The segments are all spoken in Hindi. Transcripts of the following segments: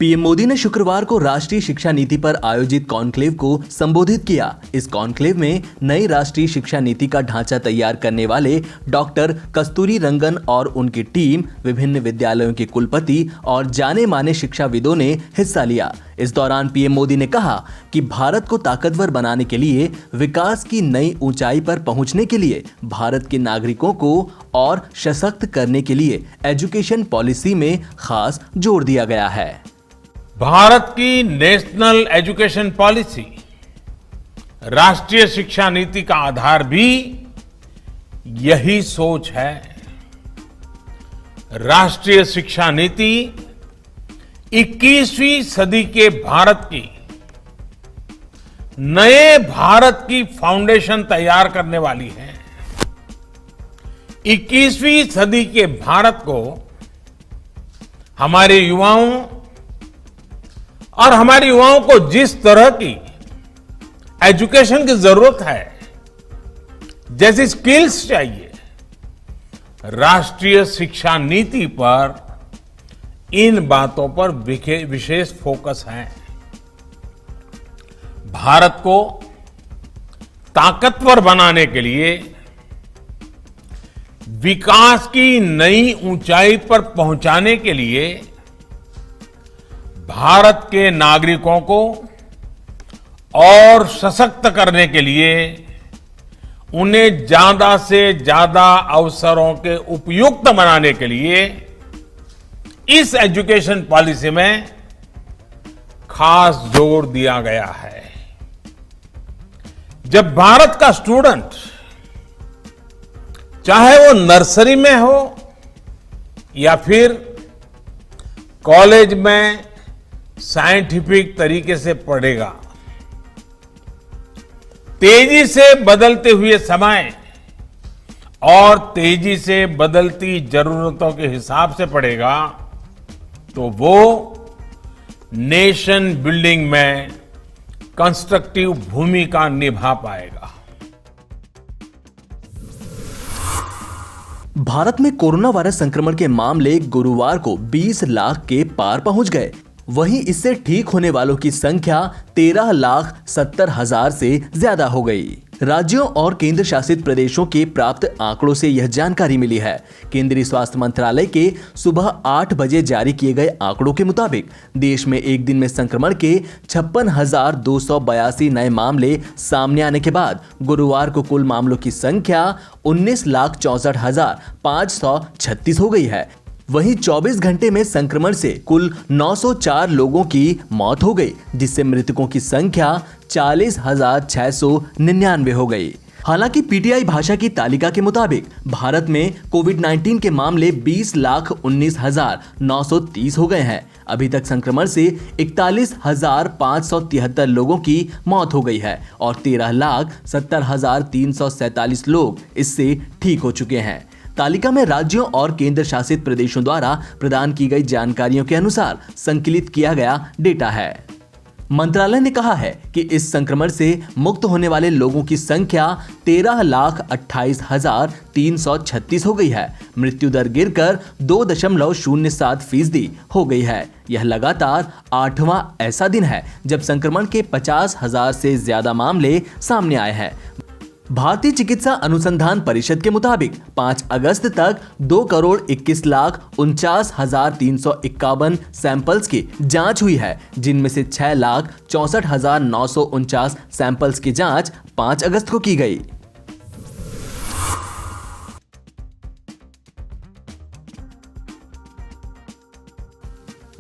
पीएम मोदी ने शुक्रवार को राष्ट्रीय शिक्षा नीति पर आयोजित कॉन्क्लेव को संबोधित किया। इस कॉन्क्लेव में नई राष्ट्रीय शिक्षा नीति का ढांचा तैयार करने वाले डॉक्टर कस्तूरी रंगन और उनकी टीम, विभिन्न विद्यालयों के कुलपति और जाने माने शिक्षाविदों ने हिस्सा लिया। इस दौरान पीएम मोदी ने कहा कि भारत को ताकतवर बनाने के लिए, विकास की नई ऊंचाई पर पहुंचने के लिए, भारत के नागरिकों को और सशक्त करने के लिए एजुकेशन पॉलिसी में खास जोर दिया गया है। भारत की नेशनल एजुकेशन पॉलिसी, राष्ट्रीय शिक्षा नीति का आधार भी यही सोच है। राष्ट्रीय शिक्षा नीति 21वीं सदी के भारत की, नए भारत की फाउंडेशन तैयार करने वाली है। 21वीं सदी के भारत को हमारे युवाओं और हमारे युवाओं को जिस तरह की एजुकेशन की जरूरत है, जैसी स्किल्स चाहिए, राष्ट्रीय शिक्षा नीति पर इन बातों पर विशेष फोकस है। भारत को ताकतवर बनाने के लिए, विकास की नई ऊंचाई पर पहुंचाने के लिए, भारत के नागरिकों को और सशक्त करने के लिए, उन्हें ज्यादा से ज्यादा अवसरों के उपयुक्त बनाने के लिए इस एजुकेशन पॉलिसी में खास जोर दिया गया है। जब भारत का स्टूडेंट, चाहे वो नर्सरी में हो या फिर कॉलेज में साइंटिफिक तरीके से पढ़ेगा, तेजी से बदलते हुए समय और तेजी से बदलती जरूरतों के हिसाब से पढ़ेगा, तो वो नेशन बिल्डिंग में कंस्ट्रक्टिव भूमिका निभा पाएगा। भारत में कोरोना वायरस संक्रमण के मामले गुरुवार को 20 लाख के पार पहुंच गए। वहीं इससे ठीक होने वालों की संख्या 13,70,000 से ज्यादा हो गई। राज्यों और केंद्र शासित प्रदेशों के प्राप्त आंकड़ों से यह जानकारी मिली है। केंद्रीय स्वास्थ्य मंत्रालय के सुबह 8 बजे जारी किए गए आंकड़ों के मुताबिक देश में एक दिन में संक्रमण के 56,282 नए मामले सामने आने के बाद गुरुवार को कुल मामलों की संख्या 19,64,536 हो गई है। वहीं 24 घंटे में संक्रमण से कुल 904 लोगों की मौत हो गई, जिससे मृतकों की संख्या 40,699 हो गई। हालांकि पीटीआई भाषा की तालिका के मुताबिक भारत में कोविड-19 के मामले 20,19,930 हो गए हैं। अभी तक संक्रमण से 41,573 लोगों की मौत हो गई है और 13,70,347 लोग इससे ठीक हो चुके हैं। तालिका में राज्यों और केंद्र शासित प्रदेशों द्वारा प्रदान की गई जानकारियों के अनुसार संकलित किया गया डेटा है। मंत्रालय ने कहा है कि इस संक्रमण से मुक्त होने वाले लोगों की संख्या 13,28,336 हो गई है। मृत्यु दर गिरकर 2.07% हो गई है। यह लगातार 8वां ऐसा दिन है जब संक्रमण के 50,000 से ज्यादा मामले सामने आए हैं। भारतीय चिकित्सा अनुसंधान परिषद के मुताबिक 5 अगस्त तक 2,21,49,351 सैंपल्स की जांच हुई है, जिनमें से 6,64,949 सैंपल्स की जांच 5 अगस्त को की गई।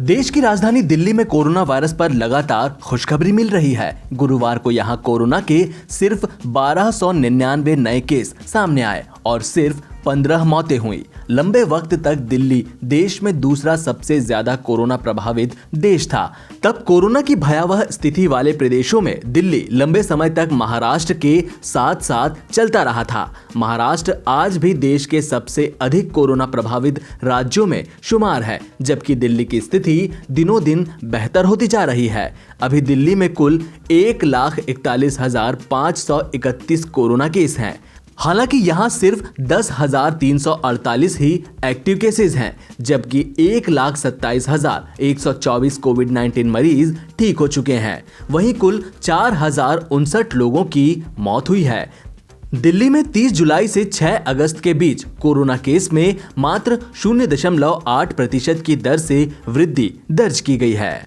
देश की राजधानी दिल्ली में कोरोना वायरस पर लगातार खुशखबरी मिल रही है। गुरुवार को यहां कोरोना के सिर्फ 1299 नए केस सामने आए और सिर्फ 15 मौतें हुई। लंबे वक्त तक दिल्ली देश में दूसरा सबसे ज्यादा कोरोना प्रभावित देश था। तब कोरोना की भयावह स्थिति वाले प्रदेशों में दिल्ली लंबे समय तक महाराष्ट्र के साथ साथ चलता रहा था। महाराष्ट्र आज भी देश के सबसे अधिक कोरोना प्रभावित राज्यों में शुमार है, जबकि दिल्ली की स्थिति दिनों दिन बेहतर होती जा रही है। अभी दिल्ली में कुल 1,41,531 कोरोना केस हैं। हालांकि यहां सिर्फ 10,348 ही एक्टिव केसेस हैं, जबकि 1,27,124 कोविड-19 मरीज ठीक हो चुके हैं। वहीं कुल 4,059 लोगों की मौत हुई है। दिल्ली में 30 जुलाई से 6 अगस्त के बीच कोरोना केस में मात्र 0.8% की दर से वृद्धि दर्ज की गई है।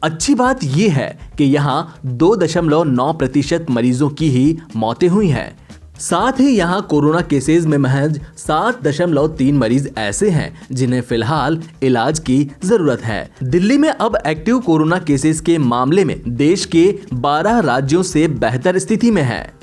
अच्छी बात यह है कि यहां 2.9% मरीजों की ही मौतें हुई हैं। साथ ही यहां कोरोना केसेस में महज 7.3 मरीज ऐसे हैं जिन्हें फिलहाल इलाज की जरूरत है। दिल्ली में अब एक्टिव कोरोना केसेस के मामले में देश के 12 राज्यों से बेहतर स्थिति में है।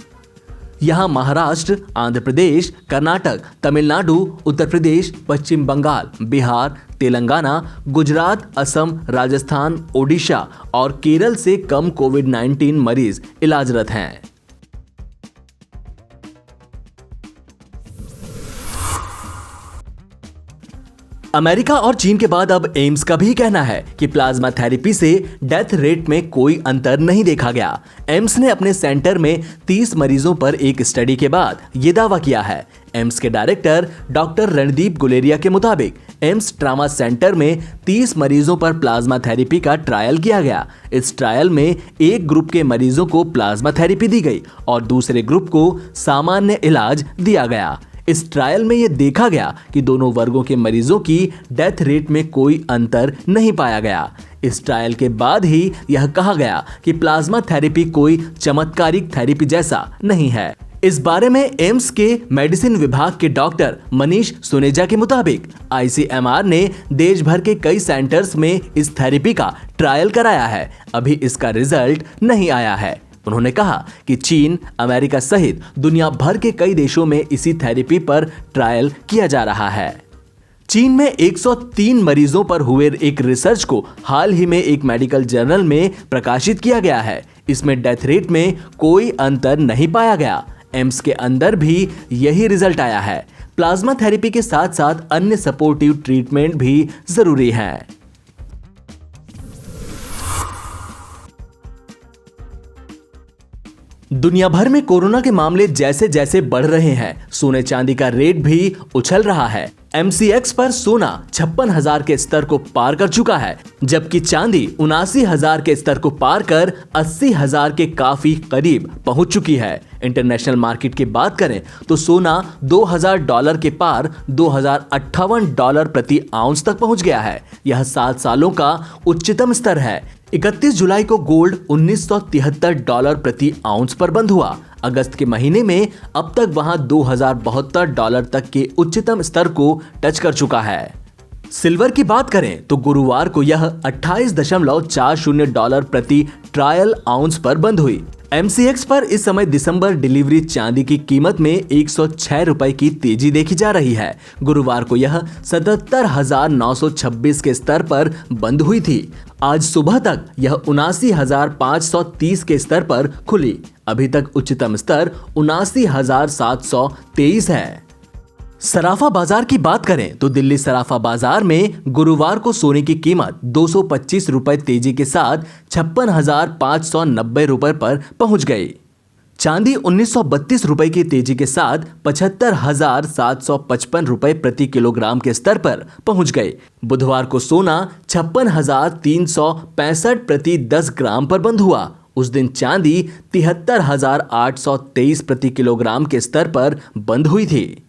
यहां महाराष्ट्र, आंध्र प्रदेश, कर्नाटक, तमिलनाडु, उत्तर प्रदेश, पश्चिम बंगाल, बिहार, तेलंगाना, गुजरात, असम, राजस्थान, ओडिशा और केरल से कम कोविड-19 मरीज इलाजरत हैं। अमेरिका और चीन के बाद अब एम्स का भी कहना है कि प्लाज्मा थेरेपी से डेथ रेट में कोई अंतर नहीं देखा गया। एम्स ने अपने सेंटर में 30 मरीजों पर एक स्टडी के बाद ये दावा किया है। एम्स के डायरेक्टर डॉक्टर रणदीप गुलेरिया के मुताबिक एम्स ट्रामा सेंटर में 30 मरीजों पर प्लाज्मा थेरेपी का ट्रायल किया गया। इस ट्रायल में एक ग्रुप के मरीजों को प्लाज्मा थेरेपी दी गई और दूसरे ग्रुप को सामान्य इलाज दिया गया। इस ट्रायल में यह देखा गया कि दोनों वर्गों के मरीजों की डेथ रेट में कोई अंतर नहीं पाया गया। इस ट्रायल के बाद ही यह कहा गया कि प्लाज्मा थेरेपी कोई चमत्कारिक थेरेपी जैसा नहीं है। इस बारे में एम्स के मेडिसिन विभाग के डॉक्टर मनीष सुनेजा के मुताबिक आईसीएमआर ने देश भर के कई सेंटर्स में इस थेरेपी का ट्रायल कराया है। अभी इसका रिजल्ट नहीं आया है। उन्होंने कहा कि चीन, अमेरिका सहित दुनिया भर के कई देशों में इसी थेरेपी पर ट्रायल किया जा रहा है। चीन में 103 मरीजों पर हुए एक रिसर्च को हाल ही में एक मेडिकल जर्नल में प्रकाशित किया गया है। इसमें डेथ रेट में कोई अंतर नहीं पाया गया। एम्स के अंदर भी यही रिजल्ट आया है। प्लाज्मा थेरेपी के साथ साथ अन्य सपोर्टिव ट्रीटमेंट भी जरूरी है। दुनिया भर में कोरोना के मामले जैसे जैसे बढ़ रहे हैं, सोने चांदी का रेट भी उछल रहा है। MCX पर सोना 56,000 के स्तर को पार कर चुका है, जबकि चांदी 79,000 के स्तर को पार कर 80,000 के काफी करीब पहुंच चुकी है। इंटरनेशनल मार्केट की बात करें तो सोना $2,000 के पार $2,058 प्रति आउंस तक पहुंच गया है। यह 7 सालों का उच्चतम स्तर है। 31 जुलाई को गोल्ड $1,973 प्रति आउंस पर बंद हुआ। अगस्त के महीने में अब तक वहां $2,072 तक के उच्चतम स्तर को टच कर चुका है। सिल्वर की बात करें तो गुरुवार को यह $28.40 प्रति ट्रायल आउंस पर बंद हुई। MCX पर इस समय दिसंबर डिलीवरी चांदी की कीमत में 106 रुपए की तेजी देखी जा रही है। गुरुवार को यह 77,926 के स्तर पर बंद हुई थी। आज सुबह तक यह 79,530 के स्तर पर खुली। अभी तक उच्चतम स्तर 79,723 है। सराफा बाजार की बात करें तो दिल्ली सराफा बाजार में गुरुवार को सोने की कीमत 225 रुपए तेजी के साथ 56,590 रुपए पर पहुंच गई। चांदी 1,932 रुपए की तेजी के साथ 75,755 रुपए प्रति किलोग्राम के स्तर पर पहुंच गई। बुधवार को सोना 56,365 प्रति 10 ग्राम पर बंद हुआ। उस दिन चांदी 73,823 प्रति किलोग्राम के स्तर पर बंद हुई थी।